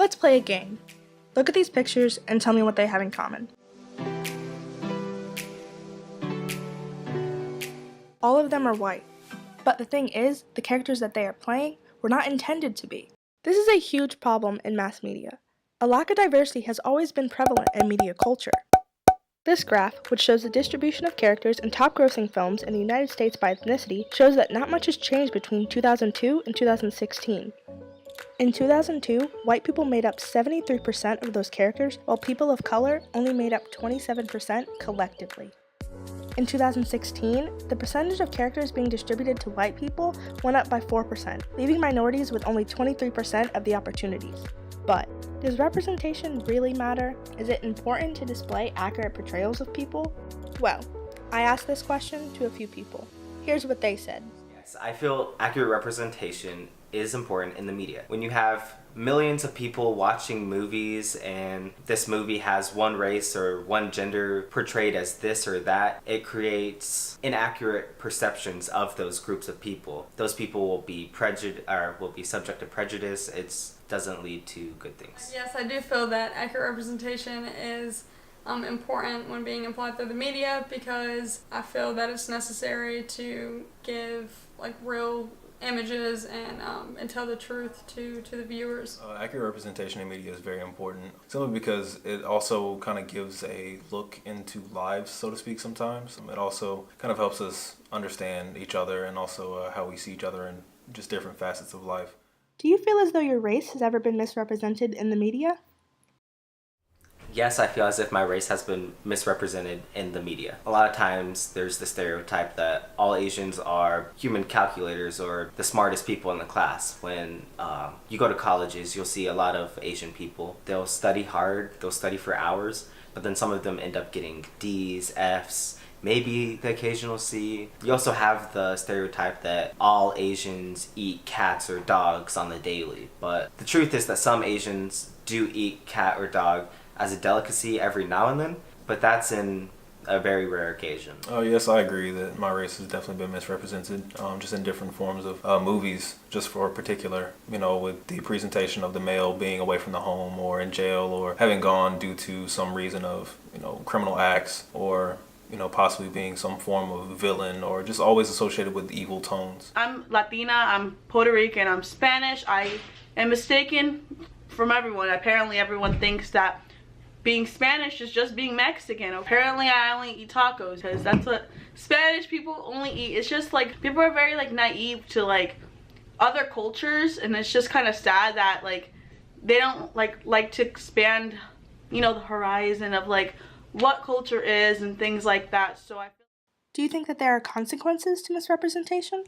Let's play a game. Look at these pictures and tell me what they have in common. All of them are white. But the thing is, the characters that they are playing were not intended to be. This is a huge problem in mass media. A lack of diversity has always been prevalent in media culture. This graph, which shows the distribution of characters in top-grossing films in the United States by ethnicity, shows that not much has changed between 2002 and 2016. In 2002, white people made up 73% of those characters, while people of color only made up 27% collectively. In 2016, the percentage of characters being distributed to white people went up by 4%, leaving minorities with only 23% of the opportunities. But, does representation really matter? Is it important to display accurate portrayals of people? Well, I asked this question to a few people. Here's what they said. Yes, I feel accurate representation is important in the media. When you have millions of people watching movies and this movie has one race or one gender portrayed as this or that, it creates inaccurate perceptions of those groups of people. Those people will be subject to prejudice. It doesn't lead to good things. Yes, I do feel that accurate representation is important when being applied through the media, because I feel that it's necessary to give real images and tell the truth to the viewers. Accurate representation in media is very important, simply because it also kind of gives a look into lives, so to speak, sometimes. It also kind of helps us understand each other and also how we see each other in just different facets of life. Do you feel as though your race has ever been misrepresented in the media? Yes, I feel as if my race has been misrepresented in the media. A lot of times there's the stereotype that all Asians are human calculators or the smartest people in the class. When you go to colleges, you'll see a lot of Asian people. They'll study hard, they'll study for hours, but then some of them end up getting D's, F's, maybe the occasional C. You also have the stereotype that all Asians eat cats or dogs on the daily. But the truth is that some Asians do eat cat or dog as a delicacy every now and then, but that's in a very rare occasion. Oh yes, I agree that my race has definitely been misrepresented, just in different forms of movies, just for particular, with the presentation of the male being away from the home or in jail or having gone due to some reason of, criminal acts or, possibly being some form of villain or just always associated with evil tones. I'm Latina, I'm Puerto Rican, I'm Spanish. I am mistaken from everyone. Apparently everyone thinks that being Spanish is just being Mexican. Apparently I only eat tacos because that's what Spanish people only eat. It's just people are very naive to other cultures, and it's just kind of sad that they don't like to expand the horizon of what culture is and things like that. So I feel. Do you think that there are consequences to misrepresentation?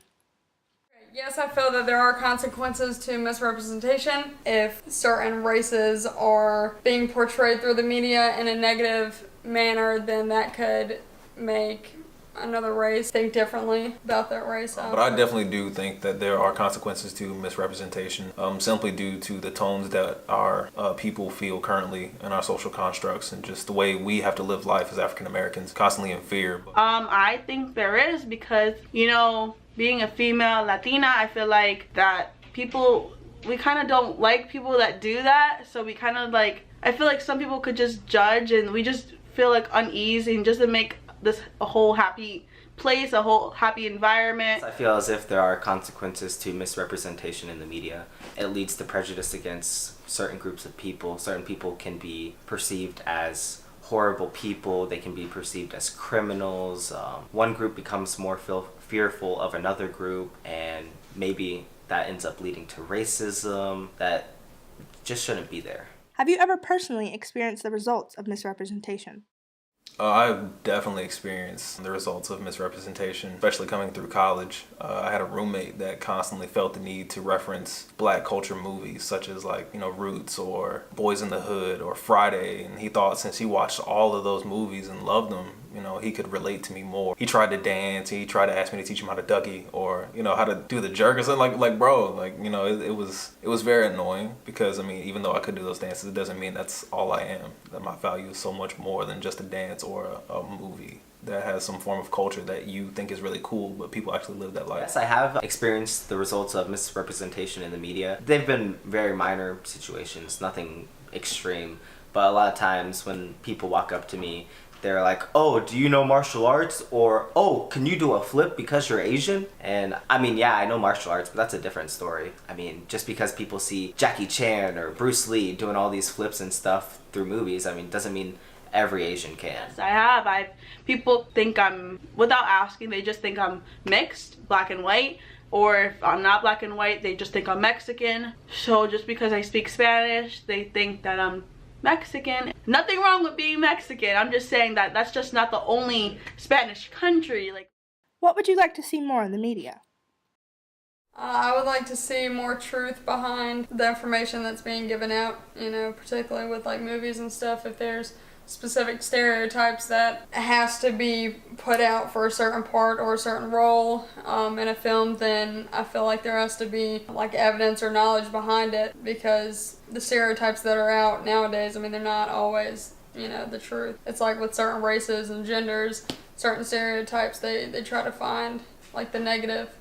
Yes, I feel that there are consequences to misrepresentation. If certain races are being portrayed through the media in a negative manner, then that could make another race think differently about that race. But I definitely do think that there are consequences to misrepresentation, simply due to the tones that our people feel currently in our social constructs and just the way we have to live life as African Americans, constantly in fear. I think there is, because being a female Latina, I feel like that we kind of don't like people that do that. So we kind of I feel like some people could just judge, and we just feel unease, and just to make this a whole happy place, a whole happy environment. I feel as if there are consequences to misrepresentation in the media. It leads to prejudice against certain groups of people. Certain people can be perceived as horrible people. They can be perceived as criminals. One group becomes more fearful of another group, and maybe that ends up leading to racism that just shouldn't be there. Have you ever personally experienced the results of misrepresentation? I've definitely experienced the results of misrepresentation, especially coming through college. I had a roommate that constantly felt the need to reference Black culture movies such as Roots or Boys in the Hood or Friday, and he thought since he watched all of those movies and loved them, you know, he could relate to me more. He tried to dance, he tried to ask me to teach him how to Dougie or, you know, how to do the jerk or something. Like bro, like, you know, it was very annoying because, I mean, even though I could do those dances, it doesn't mean that's all I am. That my value is so much more than just a dance or a movie that has some form of culture that you think is really cool, but people actually live that life. Yes, I have experienced the results of misrepresentation in the media. They've been very minor situations, nothing extreme, but a lot of times when people walk up to me, they're like, oh, do you know martial arts? Or, oh, can you do a flip because you're Asian? And I mean, yeah, I know martial arts, but that's a different story. I mean, just because people see Jackie Chan or Bruce Lee doing all these flips and stuff through movies, I mean, doesn't mean every Asian can. Yes, I have. People think I'm, without asking, they just think I'm mixed, black and white. Or if I'm not black and white, they just think I'm Mexican. So just because I speak Spanish, they think that I'm Mexican. Nothing wrong with being Mexican. I'm just saying that that's just not the only Spanish country. Like, What would you like to see more in the media? I would like to see more truth behind the information that's being given out, you know, particularly with like movies and stuff. If there's specific stereotypes that has to be put out for a certain part or a certain role in a film, then I feel like there has to be like evidence or knowledge behind it, because the stereotypes that are out nowadays, I mean, they're not always, you know, the truth. It's like with certain races and genders, certain stereotypes, they try to find like the negative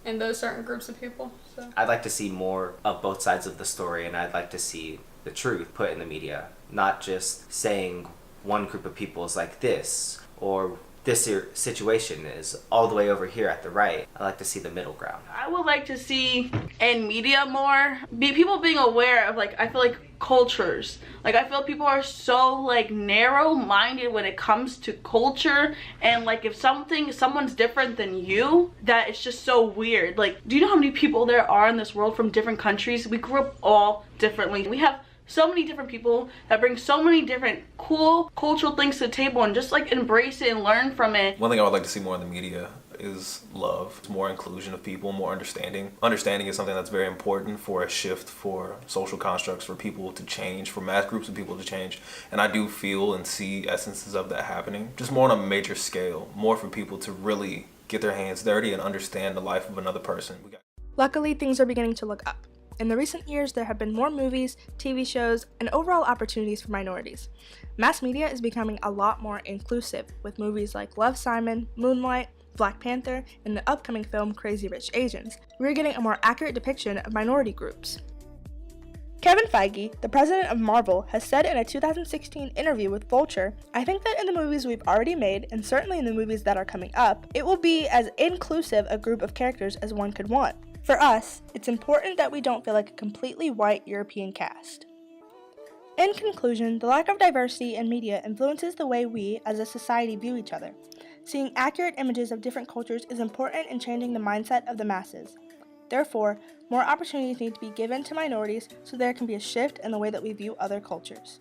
in those certain groups of people. So I'd like to see more of both sides of the story, and I'd like to see the truth put in the media, not just saying one group of people is like this, or this situation is all the way over here at the right. I like to see the middle ground. I would like to see in media more people being aware of, like, I feel like cultures. Like, I feel people are so like narrow-minded when it comes to culture, and like if someone's different than you, that it's just so weird. Like, do you know how many people there are in this world from different countries? We grew up all differently. We have so many different people that bring so many different cool cultural things to the table, and just like embrace it and learn from it. One thing I would like to see more in the media is love, more inclusion of people, more understanding. Understanding is something that's very important for a shift for social constructs, for people to change, for mass groups of people to change. And I do feel and see essences of that happening, just more on a major scale, more for people to really get their hands dirty and understand the life of another person. Luckily, things are beginning to look up. In the recent years, there have been more movies, TV shows, and overall opportunities for minorities. Mass media is becoming a lot more inclusive, with movies like Love, Simon, Moonlight, Black Panther, and the upcoming film Crazy Rich Asians. We're getting a more accurate depiction of minority groups. Kevin Feige, the president of Marvel, has said in a 2016 interview with Vulture, "I think that in the movies we've already made, and certainly in the movies that are coming up, it will be as inclusive a group of characters as one could want. For us, it's important that we don't feel like a completely white European cast." In conclusion, the lack of diversity in media influences the way we, as a society, view each other. Seeing accurate images of different cultures is important in changing the mindset of the masses. Therefore, more opportunities need to be given to minorities so there can be a shift in the way that we view other cultures.